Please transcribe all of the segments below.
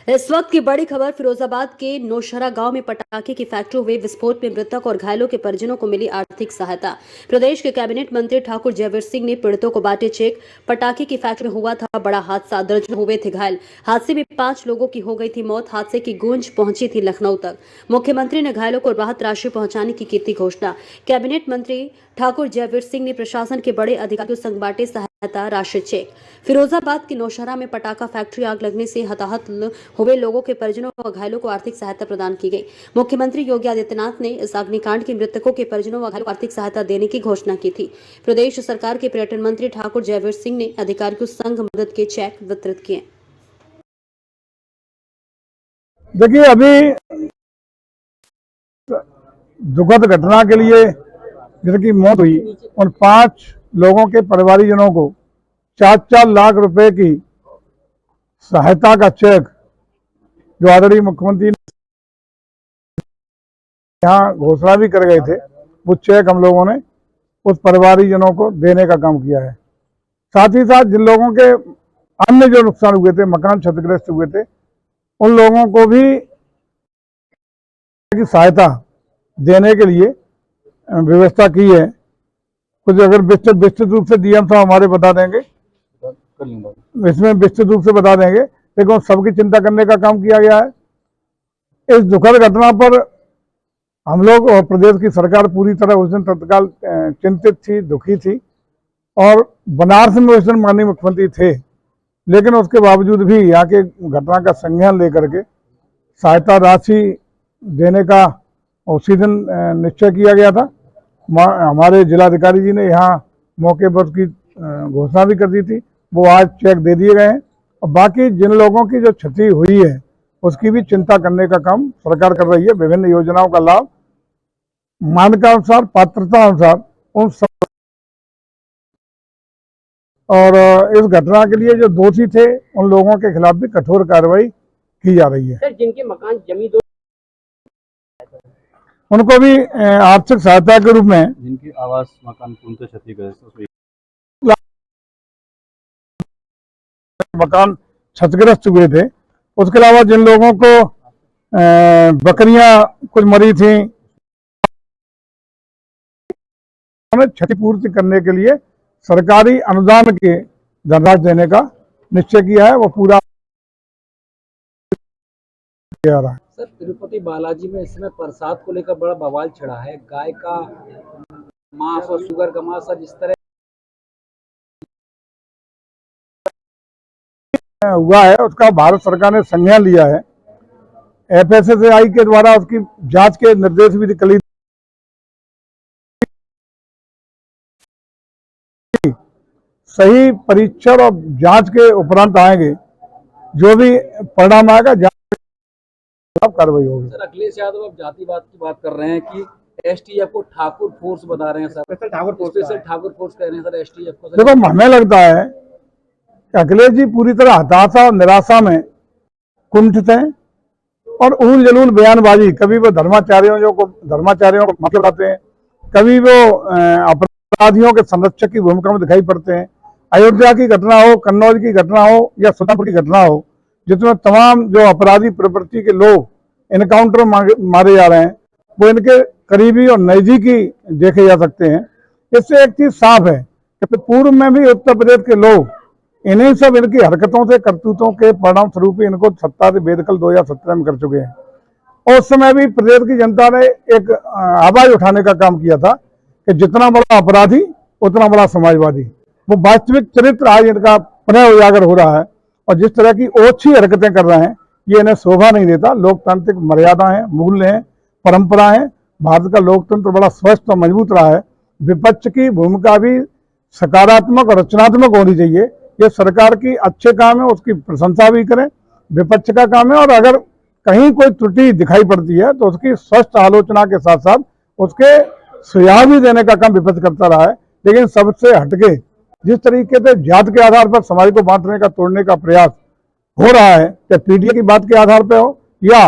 इस वक्त की बड़ी खबर फिरोजाबाद के नौशहरा गांव में पटाखे की फैक्ट्री हुए विस्फोट में मृतक और घायलों के परिजनों को मिली आर्थिक सहायता। प्रदेश के कैबिनेट मंत्री ठाकुर जयवीर सिंह ने पीड़ितों को बांटे चेक। पटाखे की फैक्ट्री में हुआ था बड़ा हादसा, दर्जन हुए थे घायल। हादसे में 5 लोगों की हो गई थी मौत। हादसे की गूंज पहुंची थी लखनऊ तक। मुख्यमंत्री ने घायलों को राहत राशि पहुंचाने की की घोषणा। कैबिनेट मंत्री ठाकुर जयवीर सिंह ने प्रशासन के बड़े अधिकारियों संग बांटे सहायता राशि चेक। फिरोजाबाद की नौशहरा में पटाखा फैक्ट्री आग लगने से हताहत हुए लोगों के परिजनों और घायलों को आर्थिक सहायता प्रदान की गई। मुख्यमंत्री योगी आदित्यनाथ ने इस अग्निकांड के मृतकों के परिजनों व घायलों को आर्थिक सहायता देने की घोषणा की थी। प्रदेश सरकार के पर्यटन मंत्री ठाकुर जयवीर सिंह ने अधिकारियों संग मदद के चेक वितरित किए। देखिए, अभी दुखद घटना के लिए जिनकी मौत हुई उन 5 लोगों के परिवारजनों को 4-4 लाख रुपए की सहायता का चेक जो आदरणीय मुख्यमंत्री ने यहाँ घोषणा भी कर गए थे, वो चेक हम लोगों ने उस परिवारजनों को देने का काम किया है। साथ ही साथ जिन लोगों के अन्य जो नुकसान हुए थे, मकान क्षतिग्रस्त हुए थे, उन लोगों को भी की सहायता देने के लिए व्यवस्था की है। कुछ अगर विस्तृत रूप से डीएम साहब हमारे बता देंगे, इसमें विस्तृत रूप से बता देंगे, लेकिन सबकी चिंता करने का काम किया गया है। इस दुखद घटना पर हम लोग और प्रदेश की सरकार पूरी तरह उस दिन तत्काल चिंतित थी, दुखी थी और बनारस में उस दिन माननीय मुख्यमंत्री थे, लेकिन उसके बावजूद भी यहाँ के घटना का संज्ञान लेकर के सहायता राशि देने का उसी दिन निश्चय किया गया था। हमारे जिलाधिकारी जी ने यहाँ मौके पर उसकी घोषणा भी कर दी थी। वो आज चेक दे दिए गए हैं और बाकी जिन लोगों की जो क्षति हुई है उसकी भी चिंता करने का काम सरकार कर रही है। विभिन्न योजनाओं का लाभ मानकानुसार, पात्रता अनुसार उन सब, और इस घटना के लिए जो दोषी थे उन लोगों के खिलाफ भी कठोर कार्रवाई की जा रही है। सर, जिनके मकान जमी दो उनको भी आर्थिक सहायता के रूप में, जिनकी आवास मकान पूर्णतः क्षतिग्रस्त, मकान क्षतिग्रस्त हुए थे, उसके अलावा जिन लोगों को बकरियां कुछ मरी थी, क्षतिपूर्ति करने के लिए सरकारी अनुदान के धनराशि देने का निश्चय किया है। वो पूरा किया रहा है। सर, तिरुपति बालाजी में इस समय प्रसाद को लेकर बड़ा बवाल छिड़ा है। गाय का मांस और शुगर का मांस, जिस तरह हुआ है उसका भारत सरकार ने संज्ञान लिया है। FSSAI के द्वारा उसकी जांच के निर्देश भी निकली। सही परीक्षण और जांच के उपरांत आएंगे, जो भी परिणाम आएगा कार्रवाई होगी। सर, अखिलेश यादव अब जातिवाद की बात कर रहे हैं कि STF को ठाकुर फोर्स बता रहे हैं। सर, स्पेशल ठाकुर फोर्स कह रहे हैं सर STF को। देखो, हमें लगता है कि अखिलेश जी पूरी तरह हताशा और निराशा में कुंठित हैं और उल जलूल बयानबाजी, कभी वो धर्माचार्यों को मतलब बताते हैं, कभी वो अपराधियों के संरक्षक की भूमिका में दिखाई पड़ते हैं। अयोध्या की घटना हो, कन्नौज की घटना हो या सुल्तानपुर की घटना हो, जिसमें तमाम जो अपराधी प्रवृत्ति के लोग इनकाउंटर मारे जा रहे हैं, वो इनके करीबी और नजदीकी देखे जा सकते हैं। इससे एक चीज साफ है कि पूर्व में भी उत्तर प्रदेश के लोग इन्हीं सब इनकी हरकतों से, करतूतों के परिणाम स्वरूप इनको सत्ता से बेदखल 2017 में कर चुके हैं। और उस समय भी प्रदेश की जनता ने एक आवाज उठाने का काम किया था कि जितना बड़ा अपराधी उतना बड़ा समाजवादी। वो वास्तविक चरित्र आज इनका पुनः उजागर हो रहा है और जिस तरह की ओछी हरकतें कर रहे हैं, ये इन्हें शोभा नहीं देता। लोकतांत्रिक मर्यादा है, मूल्य हैं, परंपरा है। भारत का लोकतंत्र बड़ा स्वस्थ और मजबूत रहा है। विपक्ष की भूमिका भी सकारात्मक और रचनात्मक होनी चाहिए। ये सरकार की अच्छे काम है, उसकी प्रशंसा भी करें, विपक्ष का काम है। और अगर कहीं कोई त्रुटि दिखाई पड़ती है तो उसकी स्पष्ट आलोचना के साथ साथ उसके सुझाव भी देने का काम विपक्ष करता रहा है। लेकिन सबसे हटके जिस तरीके से जात के आधार पर समाज को बांटने का, तोड़ने का प्रयास हो रहा है, चाहे PTA की बात के आधार पर हो या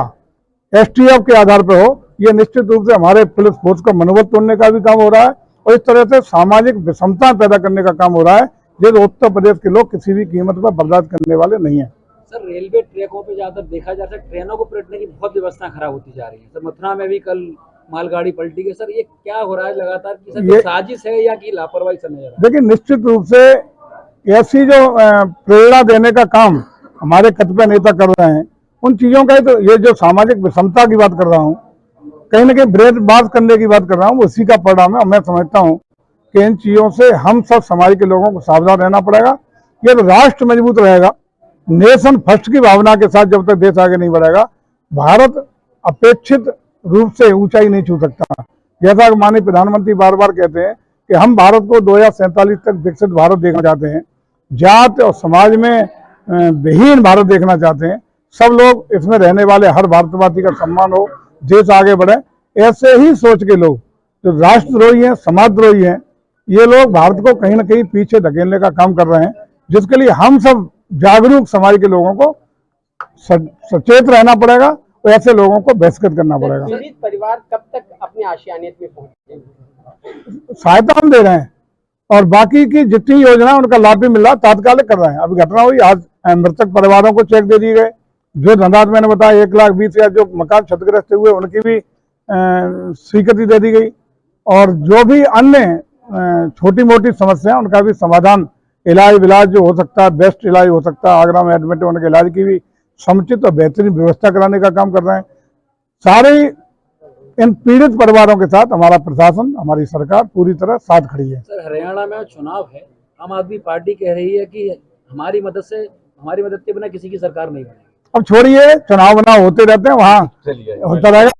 STF के आधार पर हो, ये निश्चित रूप से हमारे पुलिस फोर्स का मनोबल तोड़ने का भी काम हो रहा है और इस तरह से सामाजिक विषमता पैदा करने का काम हो रहा है, जो उत्तर प्रदेश के लोग किसी भी कीमत पर बर्दाश्त करने वाले नहीं है। सर रेलवे ट्रैकों पे ज्यादातर देखा जा रहा है ट्रेनों को पलटने की बहुत व्यवस्था खराब होती जा रही है सर। मथुरा में भी कल मालगाड़ी पलटी गई सर। ये क्या हो रहा है लगातार कि सर ये साजिश है या कि लापरवाही से नजर आ रहा है? देखिए, निश्चित रूप से ऐसी जो प्रेरणा देने का काम हमारे कतिपय नेता कर रहे हैं, उन चीजों का ही तो, ये जो सामाजिक विषमता की बात कर रहा हूँ, कहीं ना कहीं भेदभाव करने की बात कर रहा हूँ, उसी का परिणाम है। मैं समझता हूँ कि इन चीजों से हम सब समाज के लोगों को सावधान रहना पड़ेगा। ये तो राष्ट्र मजबूत रहेगा, नेशन फर्स्ट की भावना के साथ जब तक देश आगे नहीं बढ़ेगा, भारत अपेक्षित रूप से ऊंचाई नहीं छू सकता। जैसा कि माननीय प्रधानमंत्री बार बार कहते हैं कि हम भारत को 2047 तक विकसित भारत देखना चाहते हैं, जात और समाज में विहीन भारत देखना चाहते हैं। सब लोग इसमें रहने वाले हर भारतवासी का सम्मान हो, देश आगे बढ़े। ऐसे ही सोच के लोग जो राष्ट्रद्रोही हैं, समाजद्रोही हैं, ये लोग भारत को कहीं ना कहीं पीछे धकेलने का काम कर रहे हैं, जिसके लिए हम सब जागरूक समाज के लोगों को सचेत रहना पड़ेगा और ऐसे लोगों को बहिष्कृत करना पड़ेगा। पीड़ित परिवार कब तक अपने आशियानियत में पहुंचेंगे? सहायता हम दे रहे हैं और बाकी की जितनी योजना उनका लाभ भी मिल रहा है, तात्कालिक कर रहे हैं। अभी घटना हुई, आज मृतक परिवारों को चेक दे दिए गए। जो धनराशि मैंने बताया 1,20,000 जो मकान क्षतिग्रस्त हुए उनकी भी स्वीकृति दे दी गई, और जो भी अन्य छोटी मोटी समस्या उनका भी समाधान, इलाज जो हो सकता है, बेस्ट इलाज हो सकता है, आगरा में एडमिट होने के इलाज की भी समुचित और बेहतरीन व्यवस्था कराने का काम कर रहे हैं। सारे इन पीड़ित परिवारों के साथ हमारा प्रशासन, हमारी सरकार पूरी तरह साथ खड़ी है। सर हरियाणा में चुनाव है, आम आदमी पार्टी कह रही है कि हमारी मदद के बिना किसी की सरकार नहीं बनेगी। अब छोड़िए, चुनाव बनाव होते रहते हैं, वहाँ होता रहेगा।